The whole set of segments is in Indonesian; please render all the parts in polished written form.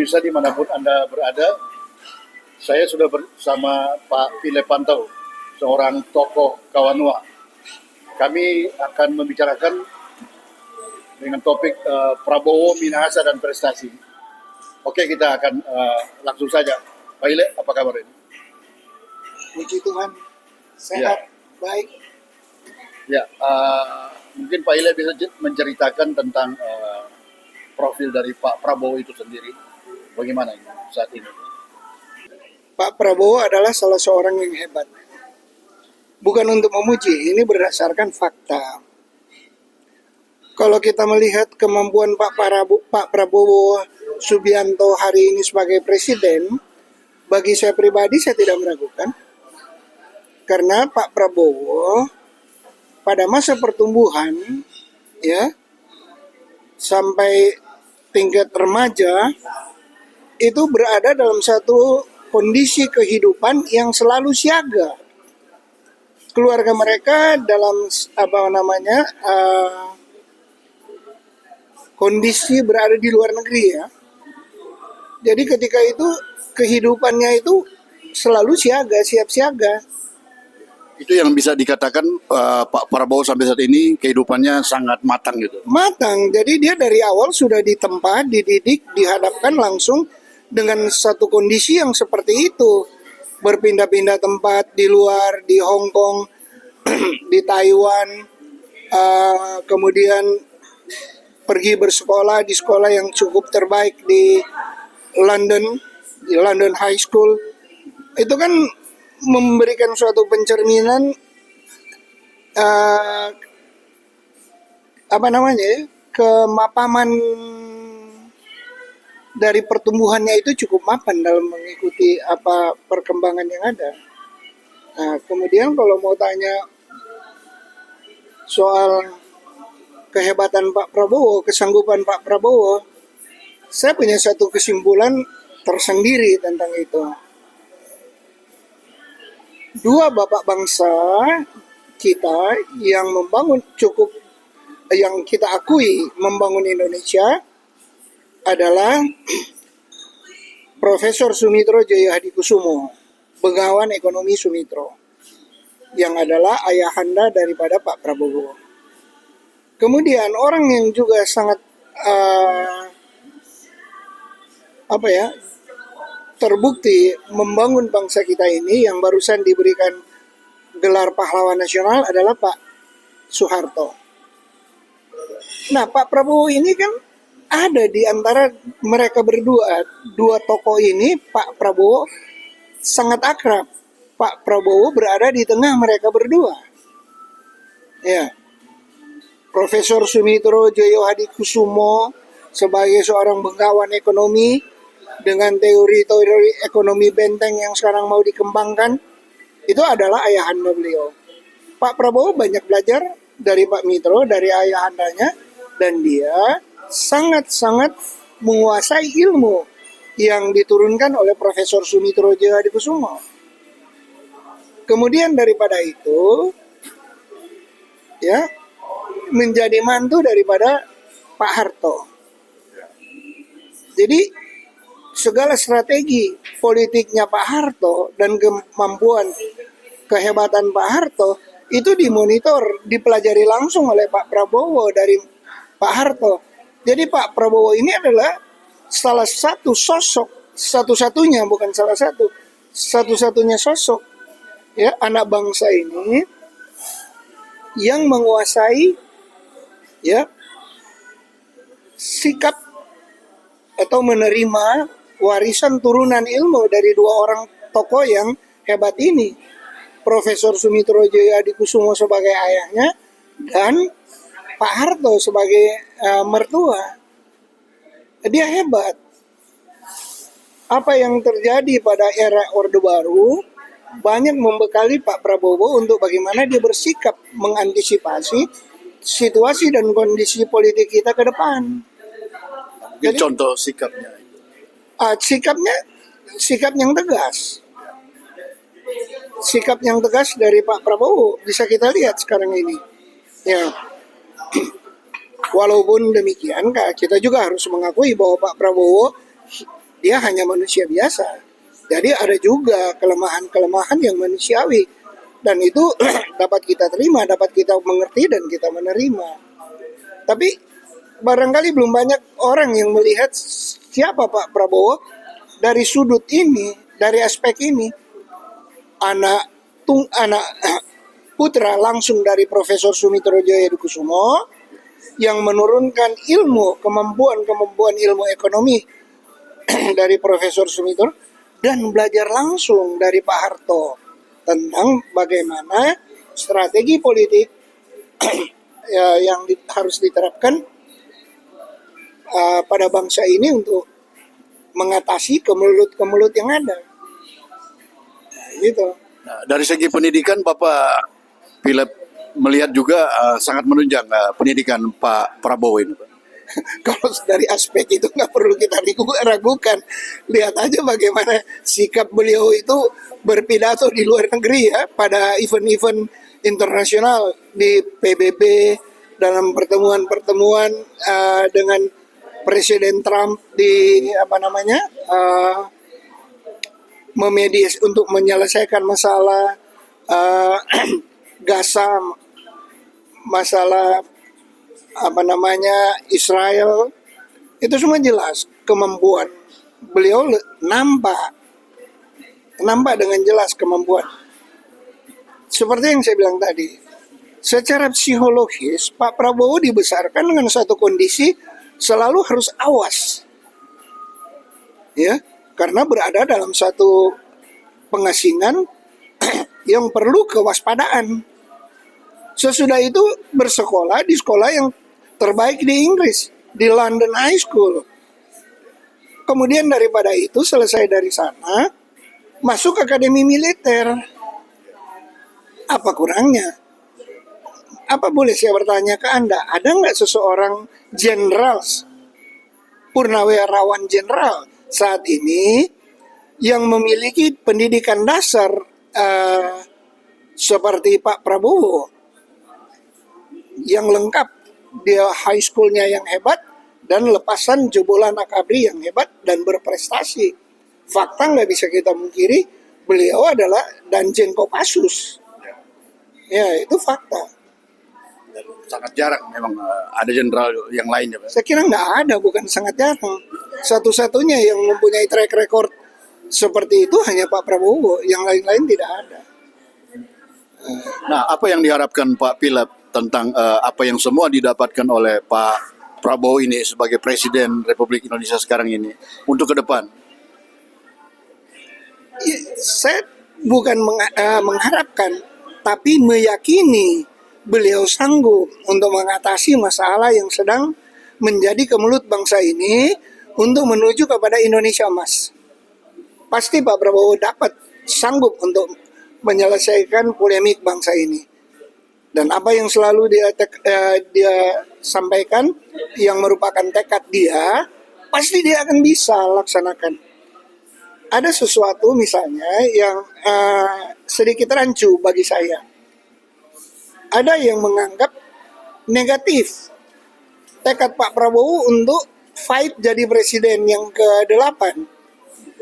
pemirsa dimanapun Anda berada, saya sudah bersama Pak Pile Pantau, seorang tokoh Kawanua. Kami akan membicarakan dengan topik Prabowo, Minahasa, dan prestasi. Oke, kita akan langsung saja. Pak Ile, apa kabar ini? Puji Tuhan, sehat, baik. Ya, mungkin Pak Ile bisa menceritakan tentang profil dari Pak Prabowo itu sendiri. Bagaimana ini saat ini? Pak Prabowo adalah salah seorang yang hebat. Bukan untuk memuji, ini berdasarkan fakta. Kalau kita melihat kemampuan Pak Prabowo Subianto hari ini sebagai presiden, bagi saya pribadi saya tidak meragukan. Karena Pak Prabowo pada masa pertumbuhan ya sampai tingkat remaja itu berada dalam satu kondisi kehidupan yang selalu siaga. Keluarga mereka dalam kondisi berada di luar negeri ya. Jadi ketika itu kehidupannya itu selalu siap siaga. Itu yang bisa dikatakan Pak Prabowo sampai saat ini kehidupannya sangat matang gitu. Matang, jadi dia dari awal sudah ditempa, dididik, dihadapkan langsung dengan satu kondisi yang seperti itu. Berpindah-pindah tempat di luar, di Hong Kong, di Taiwan, kemudian pergi bersekolah di sekolah yang cukup terbaik di London High School. Itu kan memberikan suatu pencerminan kemapaman dari pertumbuhannya itu cukup mapan dalam mengikuti perkembangan yang ada. Nah, kemudian kalau mau tanya soal kehebatan Pak Prabowo, kesanggupan Pak Prabowo, saya punya satu kesimpulan tersendiri tentang itu. Dua bapak bangsa kita yang yang kita akui membangun Indonesia adalah Profesor Sumitro Jaya Hadikusumo, Begawan Ekonomi Sumitro, yang adalah ayahanda daripada Pak Prabowo. Kemudian orang yang juga sangat terbukti membangun bangsa kita ini yang barusan diberikan gelar pahlawan nasional adalah Pak Soeharto. Nah, Pak Prabowo ini kan ada di antara mereka berdua. Dua tokoh ini, Pak Prabowo sangat akrab. Pak Prabowo berada di tengah mereka berdua. Ya. Profesor Sumitro Joyo Hadikusumo sebagai seorang bengkawan ekonomi dengan teori-teori ekonomi benteng yang sekarang mau dikembangkan, itu adalah ayahanda beliau. Pak Prabowo banyak belajar dari Pak Mitro, dari ayahandanya, dan dia sangat-sangat menguasai ilmu yang diturunkan oleh Profesor Sumitro Joyo Hadikusumo. Kemudian daripada itu, ya, menjadi mantu daripada Pak Harto. Jadi segala strategi politiknya Pak Harto dan kemampuan kehebatan Pak Harto itu dimonitor, dipelajari langsung oleh Pak Prabowo dari Pak Harto. Jadi Pak Prabowo ini adalah salah satu sosok, satu-satunya bukan salah satu, satu-satunya sosok ya anak bangsa ini yang menguasai ya sikap atau menerima warisan turunan ilmu dari dua orang tokoh yang hebat ini, Profesor Sumitro Jaya Hadikusumo sebagai ayahnya dan Pak Harto sebagai mertua. Dia hebat. Apa yang terjadi pada era Orde Baru banyak membekali Pak Prabowo untuk bagaimana dia bersikap mengantisipasi situasi dan kondisi politik kita ke depan. Jadi, contoh sikapnya. Sikap yang tegas. Sikap yang tegas dari Pak Prabowo bisa kita lihat sekarang ini. Ya. Walaupun demikian, kita juga harus mengakui bahwa Pak Prabowo dia hanya manusia biasa. Jadi ada juga kelemahan-kelemahan yang manusiawi. Dan itu dapat kita terima, dapat kita mengerti dan kita menerima. Tapi barangkali belum banyak orang yang melihat siapa Pak Prabowo dari sudut ini, dari aspek ini. Anak putra langsung dari Profesor Sumitro Jayadikusumo yang menurunkan kemampuan ilmu ekonomi dari Profesor Sumitro dan belajar langsung dari Pak Harto tentang bagaimana strategi politik yang harus diterapkan pada bangsa ini untuk mengatasi kemelut-kemelut yang ada. Nah, gitu. Nah, dari segi pendidikan Bapak Philip melihat juga sangat menunjang pendidikan Pak Prabowo ini, Pak. Kalau dari aspek itu nggak perlu kita ragukan. Lihat aja bagaimana sikap beliau itu berpidato di luar negeri ya, pada event-event internasional di PBB, dalam pertemuan-pertemuan dengan Presiden Trump di memediasi untuk menyelesaikan masalah Gaza, masalah Israel. Itu semua jelas kemampuan beliau, nampak dengan jelas kemampuan. Seperti yang saya bilang tadi, secara psikologis Pak Prabowo dibesarkan dengan satu kondisi selalu harus awas, ya, karena berada dalam satu pengasingan yang perlu kewaspadaan. Sesudah itu bersekolah di sekolah yang terbaik di Inggris, di London High School. Kemudian daripada itu selesai dari sana, masuk akademi militer. Apa kurangnya? Apa boleh saya bertanya ke Anda, ada nggak seseorang jenderal, purnawirawan jenderal saat ini yang memiliki pendidikan dasar seperti Pak Prabowo, yang lengkap, dia high schoolnya yang hebat dan lepasan jebolan akabri yang hebat dan berprestasi? Fakta nggak bisa kita mungkiri, beliau adalah Danjen Kopassus. Ya, itu fakta. Sangat jarang memang ada jenderal yang lain ya, Pak. Saya kira nggak ada, bukan sangat jarang. Satu-satunya yang mempunyai track record seperti itu hanya Pak Prabowo, yang lain-lain tidak ada. Nah, apa yang diharapkan Pak Philip tentang apa yang semua didapatkan oleh Pak Prabowo ini sebagai Presiden Republik Indonesia sekarang ini untuk ke depan? Ya, saya bukan mengharapkan, tapi meyakini beliau sanggup untuk mengatasi masalah yang sedang menjadi kemelut bangsa ini untuk menuju kepada Indonesia emas. Pasti Pak Prabowo sanggup untuk menyelesaikan polemik bangsa ini. Dan apa yang selalu dia sampaikan yang merupakan tekad dia, pasti dia akan bisa laksanakan. Ada sesuatu misalnya yang sedikit rancu bagi saya. Ada yang menganggap negatif tekad Pak Prabowo untuk fight jadi presiden yang ke-8.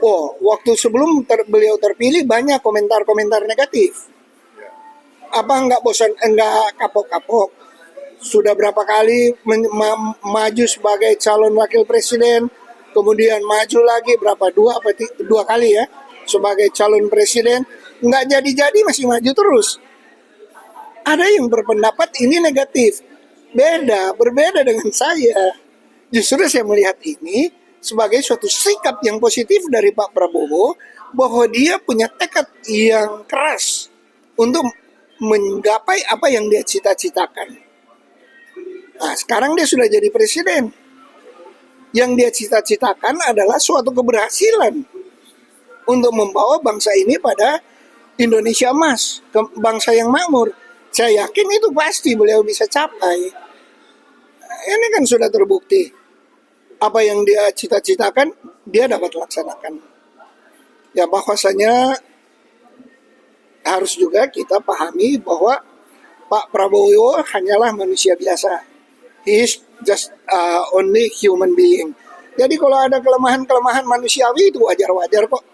Oh, waktu sebelum beliau terpilih banyak komentar-komentar negatif. Apa enggak bosan, enggak kapok-kapok? Sudah berapa kali maju sebagai calon wakil presiden, kemudian maju lagi dua kali ya sebagai calon presiden, enggak jadi-jadi masih maju terus. Ada yang berpendapat ini negatif, berbeda dengan saya. Justru saya melihat ini sebagai suatu sikap yang positif dari Pak Prabowo, bahwa dia punya tekad yang keras untuk menggapai apa yang dia cita-citakan. Nah, sekarang dia sudah jadi presiden. Yang dia cita-citakan adalah suatu keberhasilan untuk membawa bangsa ini pada Indonesia emas, bangsa yang makmur. Saya yakin itu pasti beliau bisa capai. Ini kan sudah terbukti. Apa yang dia cita-citakan, dia dapat laksanakan. Ya, bahwasanya harus juga kita pahami bahwa Pak Prabowo hanyalah manusia biasa. He is just only human being. Jadi kalau ada kelemahan-kelemahan manusiawi itu wajar-wajar kok.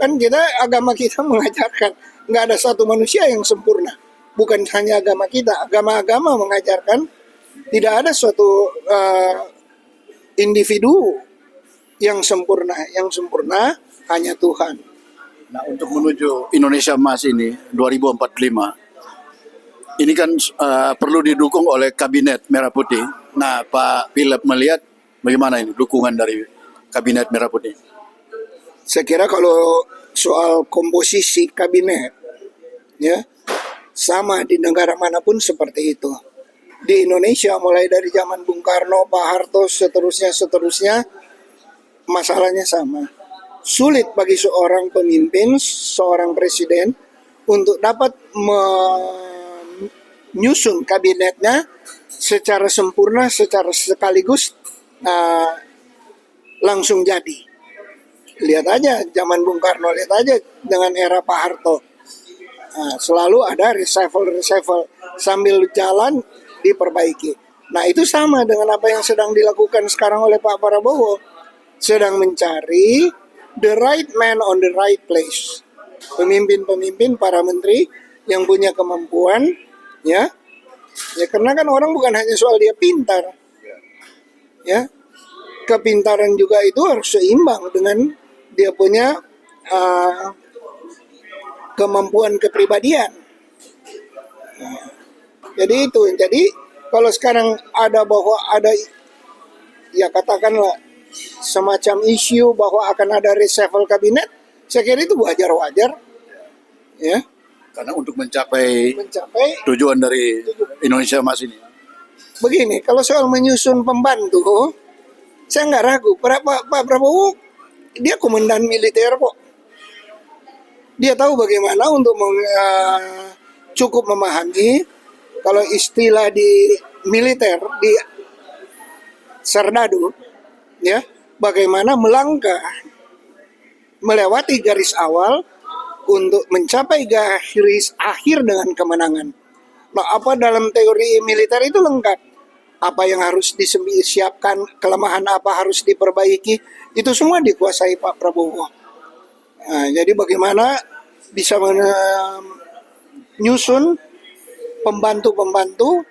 Kan agama kita mengajarkan nggak ada satu manusia yang sempurna. Bukan hanya agama kita, agama-agama mengajarkan tidak ada suatu individu yang sempurna. Yang sempurna hanya Tuhan. Nah, untuk menuju Indonesia Emas ini 2045, ini kan perlu didukung oleh Kabinet Merah Putih. Nah, Pak Philip melihat bagaimana ini dukungan dari Kabinet Merah Putih? Saya kira kalau soal komposisi kabinet, ya sama di negara manapun seperti itu. Di Indonesia mulai dari zaman Bung Karno, Pak Harto, seterusnya, masalahnya sama. Sulit bagi seorang pemimpin, seorang presiden untuk dapat menyusun kabinetnya secara sempurna, secara sekaligus langsung jadi. Lihat aja zaman Bung Karno, lihat aja dengan era Pak Harto. Selalu ada reshuffle sambil jalan diperbaiki. Nah, itu sama dengan apa yang sedang dilakukan sekarang oleh Pak Prabowo. Sedang mencari the right man on the right place. Pemimpin-pemimpin, para menteri yang punya kemampuan, ya karena kan orang bukan hanya soal dia pintar, ya kepintaran juga itu harus seimbang dengan dia punya kemampuan kepribadian. Jadi kalau sekarang ada ya katakanlah semacam isu bahwa akan ada reshuffle kabinet, saya kira itu wajar-wajar, ya. Karena untuk mencapai tujuan dari Indonesia Emas ini. Begini, kalau soal menyusun pembantu, saya nggak ragu. Pak Prabowo dia komandan militer kok. Dia tahu bagaimana untuk cukup memahami kalau istilah di militer, di Serdadu, ya, bagaimana melangkah melewati garis awal untuk mencapai garis akhir dengan kemenangan. Nah, apa dalam teori militer itu lengkap. Apa yang harus disiapkan, kelemahan apa harus diperbaiki, itu semua dikuasai Pak Prabowo. Nah, jadi bagaimana bisa menyusun pembantu-pembantu,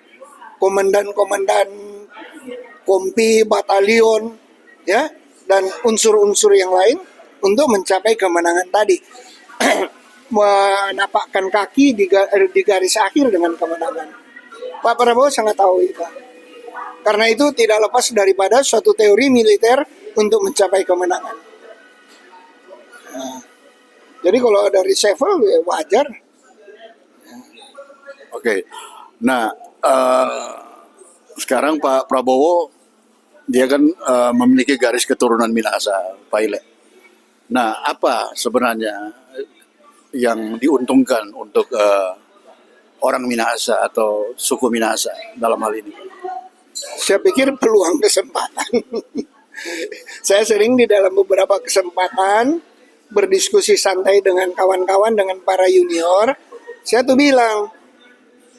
komandan-komandan kompi, batalion, ya, dan unsur-unsur yang lain untuk mencapai kemenangan tadi. Menapakkan kaki di garis akhir dengan kemenangan. Pak Prabowo sangat tahu itu. Karena itu tidak lepas daripada suatu teori militer untuk mencapai kemenangan. Nah, jadi kalau ada reshuffle ya wajar. Oke. Nah, sekarang Pak Prabowo dia kan memiliki garis keturunan Minahasa, Pak Ile. Nah, apa sebenarnya yang diuntungkan untuk orang Minahasa atau suku Minahasa dalam hal ini? Saya pikir peluang kesempatan. Saya sering di dalam beberapa kesempatan berdiskusi santai dengan kawan-kawan, dengan para junior. Saya tuh bilang,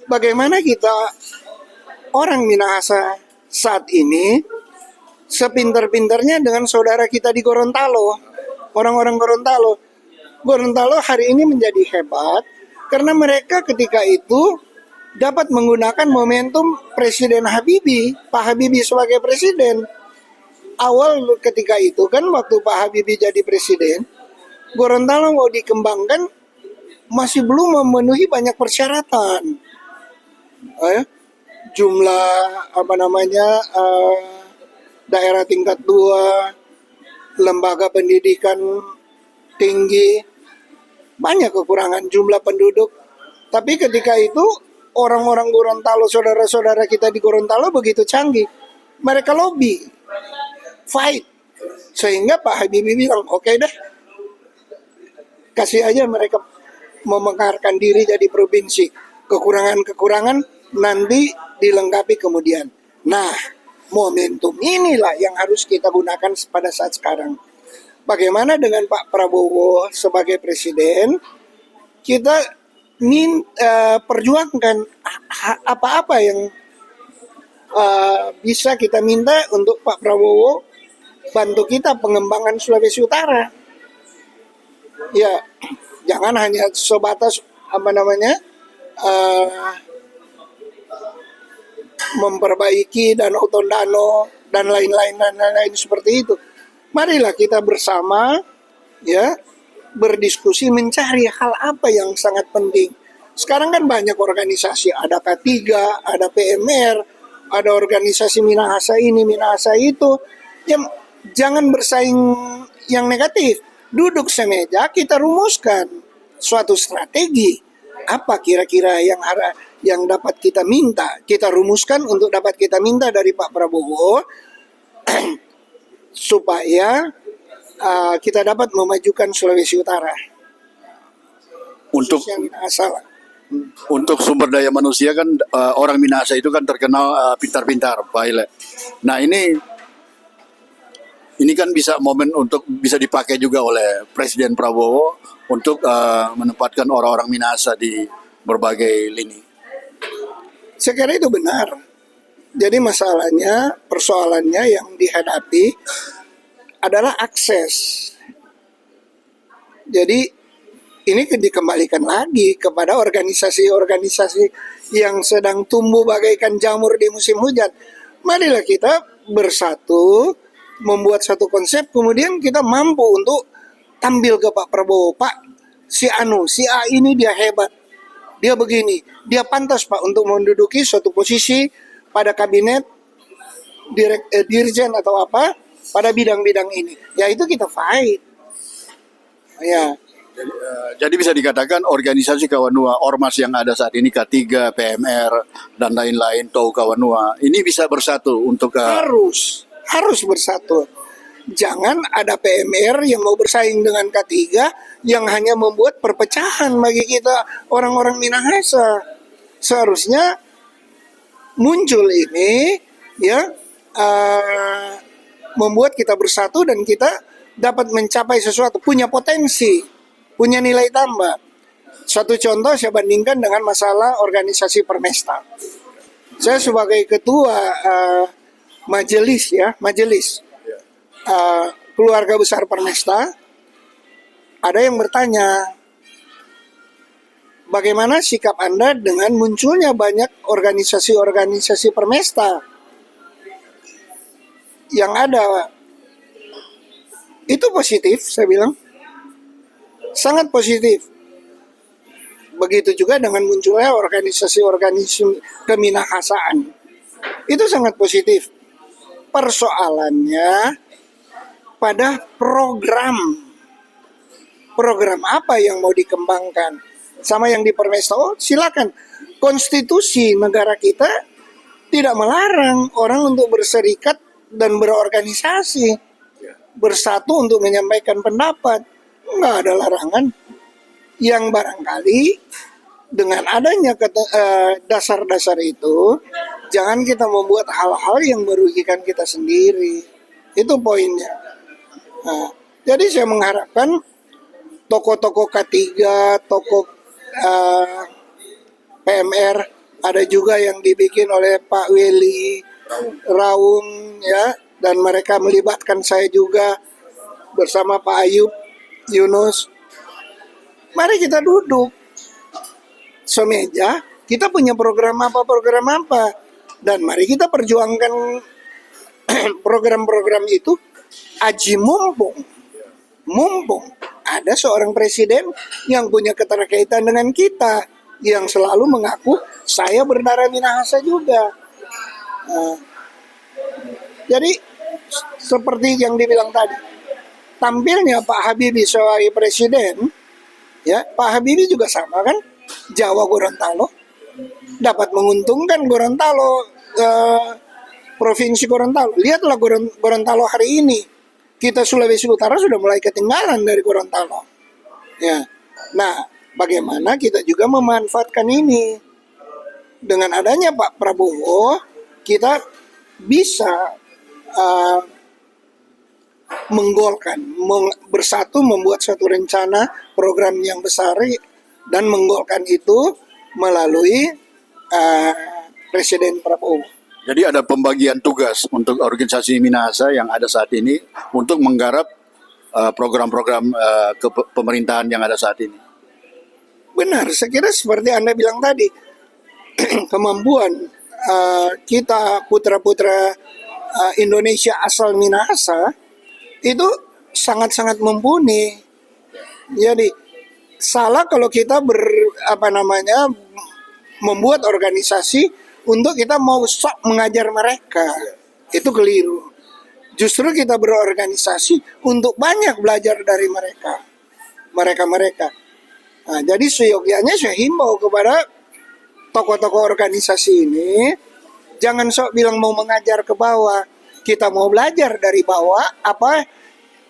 bagaimana kita orang Minahasa saat ini sepinter-pinternya dengan saudara kita di Gorontalo. Orang-orang Gorontalo. Gorontalo hari ini menjadi hebat karena mereka ketika itu dapat menggunakan momentum Presiden Habibie, Pak Habibie sebagai presiden. Awal ketika itu kan waktu Pak Habibie jadi presiden, Gorontalo mau dikembangkan masih belum memenuhi banyak persyaratan. Jumlah daerah tingkat 2, lembaga pendidikan tinggi, banyak kekurangan jumlah penduduk. Tapi ketika itu orang-orang Gorontalo, saudara-saudara kita di Gorontalo begitu canggih. Mereka lobby, fight. Sehingga Pak Habibie bilang, oke deh, kasih aja mereka memekarkan diri jadi provinsi. Kekurangan-kekurangan nanti dilengkapi kemudian. Nah, momentum inilah yang harus kita gunakan pada saat sekarang. Bagaimana dengan Pak Prabowo sebagai presiden, kita perjuangkan apa-apa yang bisa kita minta untuk Pak Prabowo bantu kita pengembangan Sulawesi Utara. Ya, jangan hanya sebatas eh, memperbaiki Danau Tondano dan lain-lain seperti itu. Marilah kita bersama ya berdiskusi mencari hal apa yang sangat penting. Sekarang kan banyak organisasi, ada K3, ada PMR, ada organisasi Minahasa ini, Minahasa itu. Ya, jangan bersaing yang negatif. Duduk semeja, kita rumuskan suatu strategi. Apa kira-kira yang dapat kita minta? Kita rumuskan untuk dapat kita minta dari Pak Prabowo supaya kita dapat memajukan Sulawesi Utara. Untuk Yang Minahasa. untuk sumber daya manusia kan orang Minahasa itu kan terkenal pintar-pintar, Pak Ile. Nah ini kan bisa momen untuk bisa dipakai juga oleh Presiden Prabowo untuk menempatkan orang-orang Minahasa di berbagai lini. Saya kira itu benar. Jadi persoalannya yang dihadapi adalah akses. Jadi ini dikembalikan lagi kepada organisasi-organisasi yang sedang tumbuh bagaikan jamur di musim hujan. Marilah kita bersatu, membuat satu konsep, kemudian kita mampu untuk tampil ke Pak Prabowo. Pak, si A ini dia hebat, dia begini, dia pantas Pak untuk menduduki suatu posisi pada kabinet dirjen atau apa pada bidang-bidang ini. Ya itu kita fight. Ya. Jadi bisa dikatakan organisasi Kawanua, ormas yang ada saat ini K3, PMR dan lain-lain, TOU Kawanua, ini bisa bersatu untuk harus bersatu. Jangan ada PMR yang mau bersaing dengan K3 yang hanya membuat perpecahan bagi kita orang-orang Minahasa. Seharusnya muncul ini ya membuat kita bersatu dan kita dapat mencapai sesuatu, punya potensi, punya nilai tambah. Satu contoh saya bandingkan dengan masalah organisasi Permesta. Saya sebagai ketua majelis keluarga besar Permesta, ada yang bertanya, bagaimana sikap Anda dengan munculnya banyak organisasi-organisasi Permesta yang ada? Itu positif, saya bilang. Sangat positif. Begitu juga dengan munculnya organisasi-organisasi keminahasaan. Itu sangat positif. Persoalannya pada program apa yang mau dikembangkan. Sama yang di Permesta, silakan. Konstitusi negara kita tidak melarang orang untuk berserikat dan berorganisasi, bersatu untuk menyampaikan pendapat. Nggak ada larangan. Yang barangkali dengan adanya dasar-dasar itu, jangan kita membuat hal-hal yang merugikan kita sendiri. Itu poinnya. Nah, jadi saya mengharapkan tokoh-tokoh K3, tokoh PMR, ada juga yang dibikin oleh Pak Weli, Raung, ya, dan mereka melibatkan saya juga bersama Pak Ayub, Yunus. Mari kita duduk semeja, kita punya program apa, dan mari kita perjuangkan program-program itu. Aji mumpung ada seorang presiden yang punya keterkaitan dengan kita, yang selalu mengaku saya berdarah Minahasa juga. Jadi seperti yang dibilang tadi, tampilnya Pak Habibie sebagai presiden, ya Pak Habibie juga sama kan, Jawa Gorontalo, dapat menguntungkan Gorontalo, provinsi Gorontalo. Lihatlah Gorontalo hari ini, kita Sulawesi Utara sudah mulai ketinggalan dari Gorontalo. Ya, nah bagaimana kita juga memanfaatkan ini dengan adanya Pak Prabowo, kita bisa bersatu membuat suatu rencana program yang besar dan menggolkan itu melalui Presiden Prabowo. Jadi ada pembagian tugas untuk organisasi Minahasa yang ada saat ini untuk menggarap program-program pemerintahan yang ada saat ini. Benar, saya kira seperti Anda bilang tadi, kemampuan kita putra-putra Indonesia asal Minahasa itu sangat-sangat mumpuni. Jadi salah kalau kita membuat organisasi untuk kita mau sok mengajar mereka. Itu keliru. Justru kita berorganisasi untuk banyak belajar dari mereka. Mereka-mereka. Nah, jadi seyogyanya saya himbau kepada tokoh-tokoh organisasi ini, jangan sok bilang mau mengajar ke bawah. Kita mau belajar dari bawah, apa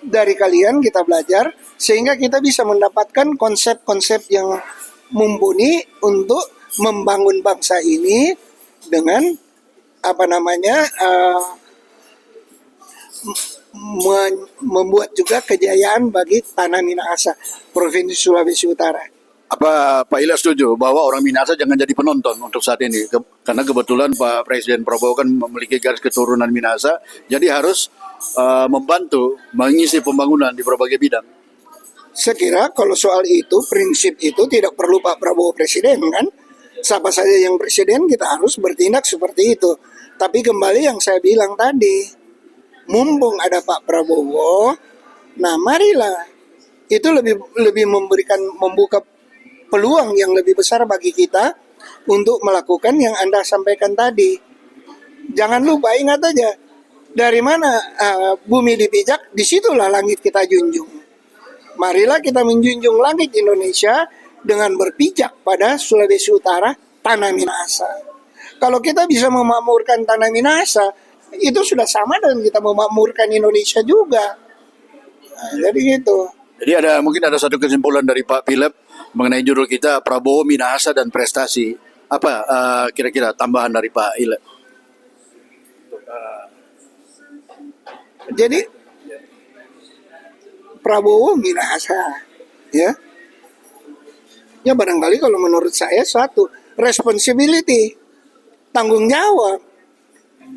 dari kalian kita belajar, sehingga kita bisa mendapatkan konsep-konsep yang mumpuni untuk membangun bangsa ini dengan membuat juga kejayaan bagi tanah Minahasa, Provinsi Sulawesi Utara. Apa Pak Ilya setuju bahwa orang Minahasa jangan jadi penonton untuk saat ini? Karena kebetulan Pak Presiden Prabowo kan memiliki garis keturunan Minahasa, jadi harus membantu mengisi pembangunan di berbagai bidang. Saya kira kalau soal itu, prinsip itu tidak perlu Pak Prabowo Presiden kan? Siapa saja yang presiden kita harus bertindak seperti itu. Tapi kembali yang saya bilang tadi, mumpung ada Pak Prabowo, nah marilah itu lebih membuka peluang yang lebih besar bagi kita untuk melakukan yang Anda sampaikan tadi. Jangan lupa, ingat aja, dari mana bumi dipijak, disitulah langit kita junjung. Marilah kita menjunjung langit Indonesia dengan berpijak pada Sulawesi Utara, tanah Minahasa. Kalau kita bisa memakmurkan tanah Minahasa, itu sudah sama dengan kita memakmurkan Indonesia juga. Nah, jadi gitu. Jadi mungkin ada satu kesimpulan dari Pak Philip mengenai judul kita Prabowo, Minahasa dan Prestasi. Apa kira-kira tambahan dari Pak Ilya? Jadi Prabowo Minahasa, ya. Ya barangkali kalau menurut saya satu, responsibility, tanggung jawab.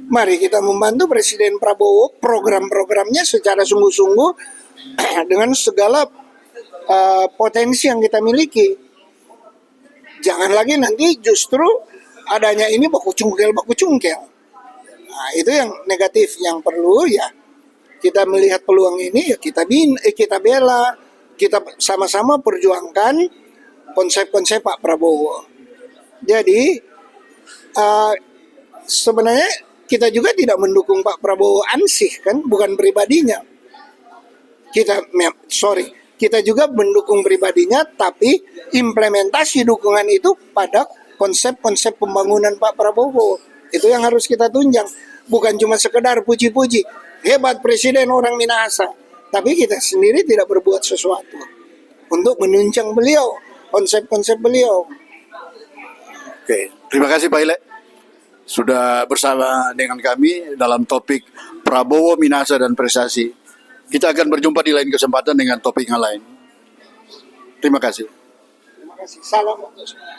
Mari kita membantu Presiden Prabowo program-programnya secara sungguh-sungguh dengan segala potensi yang kita miliki. Jangan lagi nanti justru adanya ini baku cungkel. Nah, itu yang negatif. Yang perlu ya kita melihat peluang ini ya kita bela, kita sama-sama perjuangkan konsep-konsep Pak Prabowo. Jadi sebenarnya kita juga tidak mendukung Pak Prabowo ansih kan, bukan pribadinya. Kita juga mendukung pribadinya, tapi implementasi dukungan itu pada konsep-konsep pembangunan Pak Prabowo. Itu yang harus kita tunjang. Bukan cuma sekedar puji-puji, hebat presiden orang Minahasa. Tapi kita sendiri tidak berbuat sesuatu untuk menunjang beliau, konsep-konsep beliau. Oke, terima kasih Pak Ilya sudah bersama dengan kami dalam topik Prabowo, Minahasa dan Prestasi. Kita akan berjumpa di lain kesempatan dengan topik yang lain. Terima kasih. Terima kasih. Salam untuk semua.